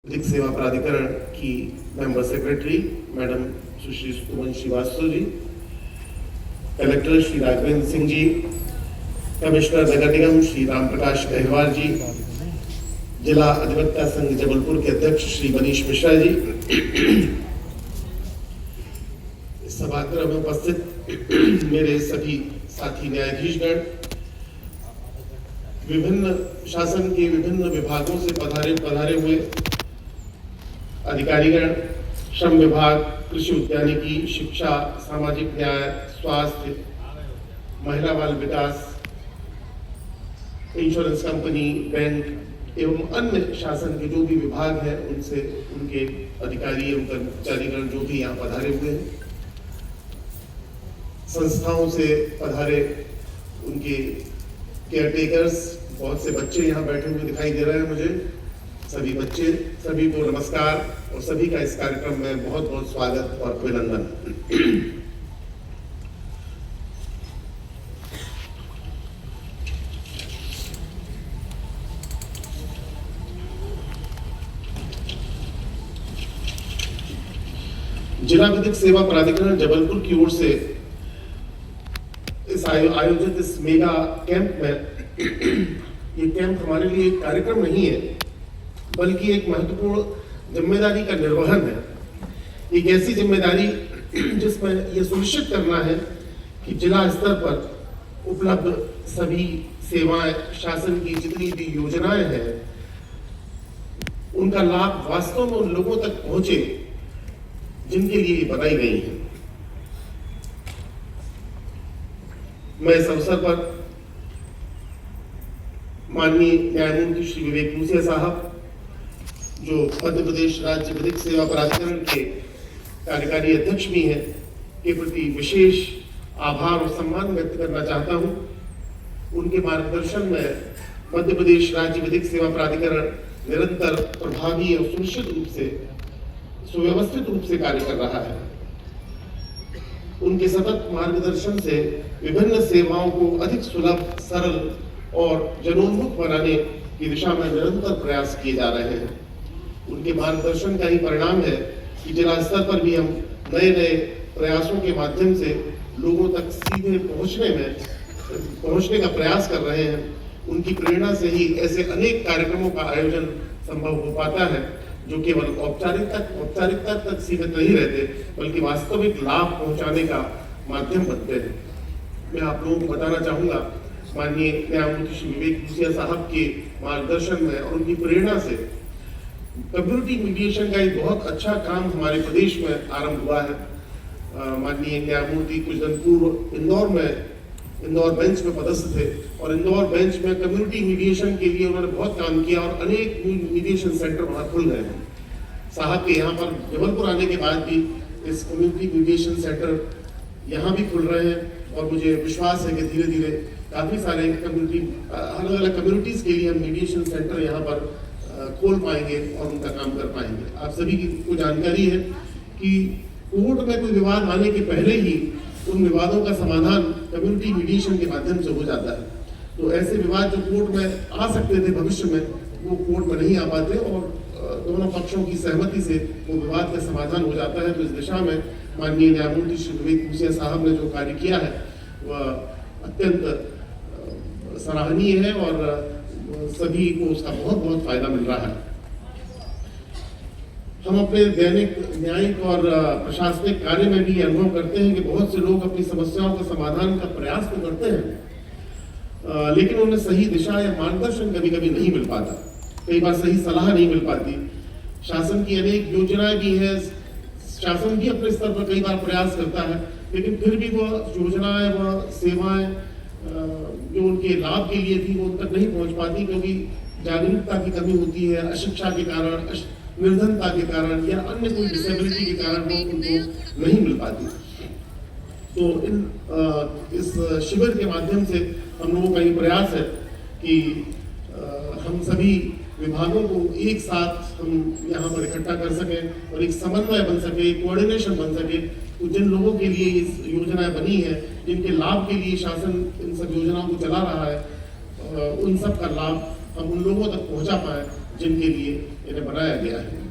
विधिक सेवा प्राधिकरण की मेंबर सेक्रेटरी मैडम सुश्री सुमन श्रीवास्तव जी, कलेक्टर श्री राघवेंद्र सिंह जी, कमिश्नर नगर निगम श्री राम प्रकाश अहिरवार जी, जिला अधिवक्ता संघ जबलपुर के अध्यक्ष श्री मनीष मिश्रा जी, इस सभागृह में उपस्थित मेरे सभी साथी न्यायाधीशगण, विभिन्न शासन के विभिन्न विभागों से पधारे हुए अधिकारीगण, श्रम विभाग, कृषि उद्यानिकी, शिक्षा, सामाजिक न्याय, स्वास्थ्य, महिला बाल विकास, इंश्योरेंस कंपनी, बैंक एवं अन्य शासन के जो भी विभाग हैं उनसे उनके अधिकारी एवं कर्मचारीगण जो भी यहाँ पधारे हुए हैं, संस्थाओं से पधारे उनके केयरटेकर्स, बहुत से बच्चे यहाँ बैठे हुए दिखाई दे रहे हैं मुझे, सभी बच्चे, सभी को नमस्कार और सभी का इस कार्यक्रम में बहुत बहुत स्वागत और अभिनंदन। जिला विधिक सेवा प्राधिकरण जबलपुर की ओर से इस आयोजित इस मेगा कैंप में, ये कैंप हमारे लिए एक कार्यक्रम नहीं है बल्कि एक महत्वपूर्ण जिम्मेदारी का निर्वहन है। एक ऐसी जिम्मेदारी जिसमें यह सुनिश्चित करना है कि जिला स्तर पर उपलब्ध सभी सेवाएं, शासन की जितनी भी योजनाएं हैं, उनका लाभ वास्तव में उन लोगों तक पहुंचे जिनके लिए बनाई गई है। मैं इस अवसर पर माननीय न्यायमूर्ति श्री विवेक मूसिया साहब, जो मध्य प्रदेश राज्य विधिक सेवा प्राधिकरण के कार्यकारी अध्यक्ष भी हैं, के प्रति विशेष आभार और सम्मान व्यक्त करना चाहता हूं। उनके मार्गदर्शन में मध्य प्रदेश राज्य विधिक सेवा प्राधिकरण निरंतर प्रभावी और सुनिश्चित रूप से, सुव्यवस्थित रूप से कार्य कर रहा है। उनके सतत मार्गदर्शन से विभिन्न सेवाओं को अधिक सुलभ, सरल और जनोन्मुख बनाने की दिशा में निरंतर प्रयास किए जा रहे हैं। उनके मार्गदर्शन का ही परिणाम है कि जिला स्तर पर भी हम नए नए प्रयासों के माध्यम से लोगों तक सीधे पहुंचने का प्रयास कर रहे हैं। उनकी प्रेरणा से ही ऐसे अनेक कार्यक्रमों का आयोजन संभव हो पाता है जो केवल औपचारिकता तक सीमित नहीं रहते बल्कि वास्तविक लाभ पहुंचाने का माध्यम बनते हैं। मैं आप लोगों को बताना चाहूंगा, माननीय न्यायमूर्ति श्री विवेक मूसिया साहब के मार्गदर्शन में और उनकी प्रेरणा से कम्युनिटी मीडिएशन का एक बहुत अच्छा काम हमारे प्रदेश में आरंभ हुआ है। माननीय न्यायमूर्ति कुछ दिन पूर्व इंदौर बेंच में पदस्थ थे और इंदौर बेंच में कम्युनिटी मीडिएशन के लिए उन्होंने बहुत काम किया और अनेक मीडिएशन सेंटर वहां खुल गए हैं। साहब के यहाँ पर जबलपुर आने के बाद भी इस कम्युनिटी मीडिएशन सेंटर यहाँ भी खुल रहे हैं और मुझे विश्वास है कि धीरे धीरे काफी सारे अलग अलग कम्युनिटीज के लिए हम मीडिएशन सेंटर यहाँ पर खोल पाएंगे और उनका काम कर पाएंगे। आप सभी को जानकारी है कि कोर्ट में कोई विवाद आने के पहले ही उन विवादों का समाधान कम्युनिटी मीडिएशन के माध्यम से हो जाता है। तो ऐसे विवाद जो कोर्ट में आ सकते थे भविष्य में, वो कोर्ट में नहीं आ पाते और दोनों पक्षों की सहमति से वो विवाद का समाधान हो जाता है। तो इस दिशा में माननीय न्यायमूर्ति श्री विवेक मूसिया साहब ने जो कार्य किया है वह अत्यंत सराहनीय है और सभी को उसका बहुत बहुत फायदा मिल रहा है। हम अपने दैनिक न्यायिक और प्रशासनिक कार्य में भी अनुभव करते हैं कि बहुत से लोग अपनी समस्याओं का समाधान का प्रयास तो करते हैं, लेकिन उन्हें सही दिशा या मार्गदर्शन कभी कभी नहीं मिल पाता, कई बार सही सलाह नहीं मिल पाती। शासन की अनेक योजनाएं भी हैं, शासन भी अपने स्तर पर कई बार प्रयास करता है, लेकिन फिर भी वह योजनाएं, वह सेवाएं जो उनके लाभ के लिए थी वो उन तक नहीं पहुंच पाती, क्योंकि जागरूकता की कमी होती है, अशिक्षा के कारण, निर्धनता के कारण या अन्य कोई डिसेबिलिटी के कारण वो उनको नहीं मिल पाती। तो इस शिविर के माध्यम से हम लोगों का ये प्रयास है कि हम सभी विभागों को एक साथ हम यहाँ पर इकट्ठा कर सकें और एक समन्वय बन सके, एक कोऑर्डिनेशन बन सके। तो जिन लोगों के लिए इस योजनाएं बनी है, जिनके लाभ के लिए शासन इन सब योजनाओं को चला रहा है, उन सब का लाभ हम उन लोगों तक पहुंचा पाए जिनके लिए इन्हें बनाया गया है।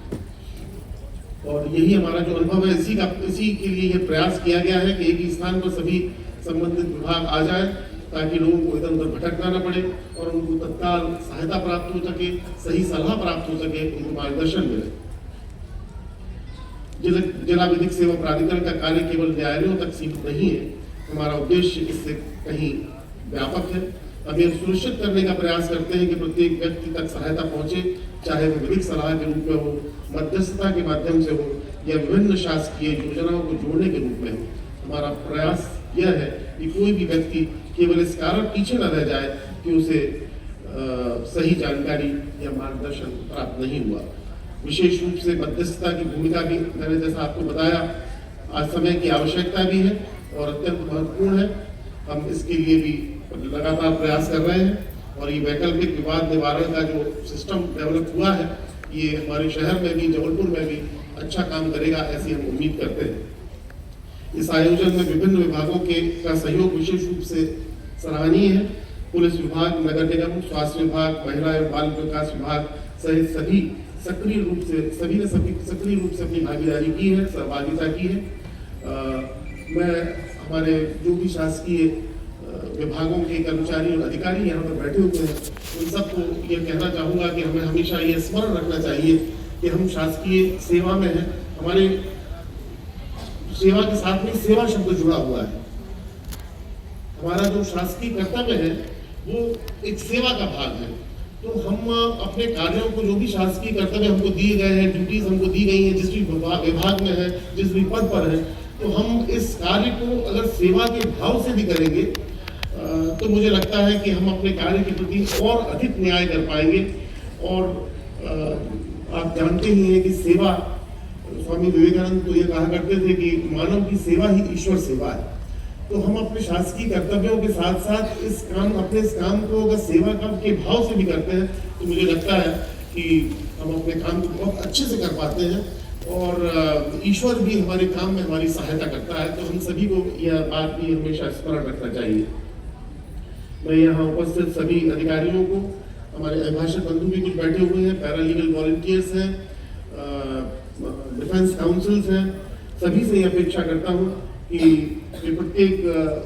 और यही हमारा जो अनुभव है, इसी के लिए यह प्रयास किया गया है कि एक ही स्थान पर सभी संबंधित विभाग आ जाए, ताकि लोगों को इधर उधर भटकना न पड़े और उनको तत्काल सहायता प्राप्त हो सके, सही सलाह प्राप्त हो सके, उनको मार्गदर्शन मिले। जिला विधिक सेवा प्राधिकरण का कार्य केवल न्यायालयों तक सीमित नहीं है, हमारा उद्देश्य इससे कहीं व्यापक है। हम यह सुनिश्चित करने का प्रयास करते हैं कि प्रत्येक व्यक्ति तक सहायता पहुंचे, चाहे वो विधिक सलाह के रूप में हो, मध्यस्थता के माध्यम से हो या विभिन्न शासकीय योजनाओं को जोड़ने के रूप में हो। हमारा प्रयास यह है कि कोई भी व्यक्ति केवल इस कारण पीछे न रह जाए कि उसे सही जानकारी या मार्गदर्शन प्राप्त नहीं हुआ। विशेष रूप से मध्यस्थता की भूमिका भी मैंने जैसा आपको बताया आज समय की आवश्यकता भी है और अत्यंत महत्वपूर्ण है। हम इसके लिए भी लगातार प्रयास कर रहे हैं और ये वैकल्पिक विवाद निवारण का जो सिस्टम डेवलप हुआ है, ये हमारे शहर में भी, जबलपुर में भी अच्छा काम करेगा, ऐसी हम उम्मीद करते हैं। इस आयोजन में विभिन्न विभागों का सहयोग विशेष रूप से सराहनीय है। पुलिस विभाग, नगर निगम, स्वास्थ्य विभाग, महिला एवं बाल विकास विभाग सहित सभी ने सक्रिय रूप से अपनी भागीदारी की है, सहभागिता की है। मैं हमारे जो भी शासकीय विभागों के कर्मचारी और अधिकारी यहाँ पर बैठे हुए हैं, उन सबको ये कहना चाहूँगा कि हमें हमेशा ये स्मरण रखना चाहिए कि हम शासकीय सेवा में हैं। हमारे सेवा के साथ में सेवा शब्द जुड़ा हुआ है। हमारा जो शासकीय कर्तव्य है वो एक सेवा का भाग है। तो हम अपने कार्यों को, जो भी शासकीय कर्तव्य हमको दिए गए हैं, ड्यूटीज हमको दी गई हैं, जिस भी विभाग में है, जिस भी पद पर है, तो हम इस कार्य को अगर सेवा के भाव से भी करेंगे तो मुझे लगता है कि हम अपने कार्य के प्रति और अधिक न्याय कर पाएंगे। और आप जानते ही हैं कि सेवा, स्वामी विवेकानंद तो ये कहा करते थे कि मानव की सेवा ही ईश्वर सेवा है। तो हम अपने शासकीय कर्तव्यों के साथ साथ अपने इस काम को अगर सेवा के भाव से भी करते हैं तो मुझे लगता है कि हम अपने काम को बहुत अच्छे से कर पाते हैं और ईश्वर भी हमारे काम में हमारी सहायता करता है। तो हम सभी को यह बात भी हमेशा स्मरण रखना चाहिए। मैं यहाँ उपस्थित सभी अधिकारियों को, हमारे अभिभाषक बंधु भी कुछ बैठे हुए हैं, पैरालीगल वॉलंटियर्स हैं, डिफेंस काउंसिल्स हैं, सभी से यह अपेक्षा करता हूँ कि प्रत्येक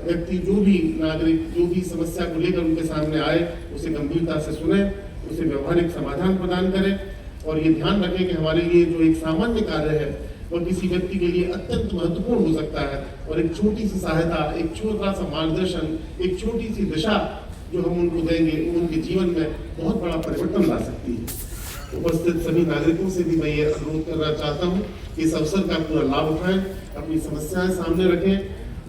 व्यक्ति, जो भी नागरिक जो भी समस्या को लेकर उनके सामने आए, उसे गंभीरता से सुने, उसे व्यवहारिक समाधान प्रदान करें और ये ध्यान रखें कि हमारे लिए जो एक सामान्य कार्य है वह किसी व्यक्ति के लिए अत्यंत महत्वपूर्ण हो सकता है और एक छोटी सी सहायता, एक छोटा सा मार्गदर्शन, एक छोटी सी दिशा जो हम उनको देंगे, उनके जीवन में बहुत बड़ा परिवर्तन ला सकती है। उपस्थित सभी नागरिकों से भी मैं ये अनुरोध करना चाहता हूँ कि इस अवसर का पूरा लाभ उठाएं, अपनी समस्याएं सामने रखें,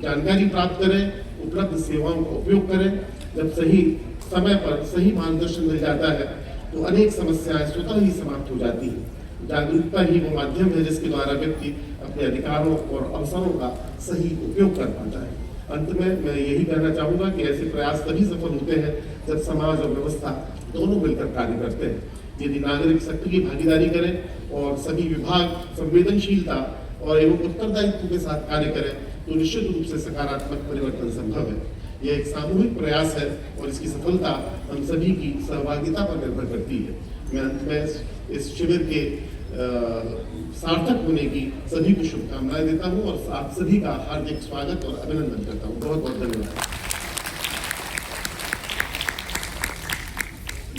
जानकारी प्राप्त करें, उपलब्ध सेवाओं का उपयोग करें। जब सही समय पर सही मार्गदर्शन मिल जाता है तो अनेक समस्याएं स्वतः ही समाप्त हो जाती हैं। जागरूकता ही वो माध्यम है जिसके द्वारा व्यक्ति अपने अधिकारों और अवसरों का सही उपयोग कर पाता है। अंत में मैं यही कहना चाहूँगा कि ऐसे प्रयास तभी सफल होते हैं जब समाज और व्यवस्था दोनों मिलकर कार्य करते हैं। यदि नागरिक सक्रिय भागीदारी करें और सभी विभाग संवेदनशीलता और एवं उत्तरदायित्व के साथ कार्य करें तो निश्चित रूप से सकारात्मक परिवर्तन संभव है। यह एक सामूहिक प्रयास है और इसकी सफलता हम सभी की सहभागिता पर निर्भर करती है। मैं अंत में इस शिविर के सार्थक होने की सभी को शुभकामनाएं देता हूं और आप सभी का हार्दिक स्वागत और अभिनंदन करता हूं। बहुत बहुत धन्यवाद।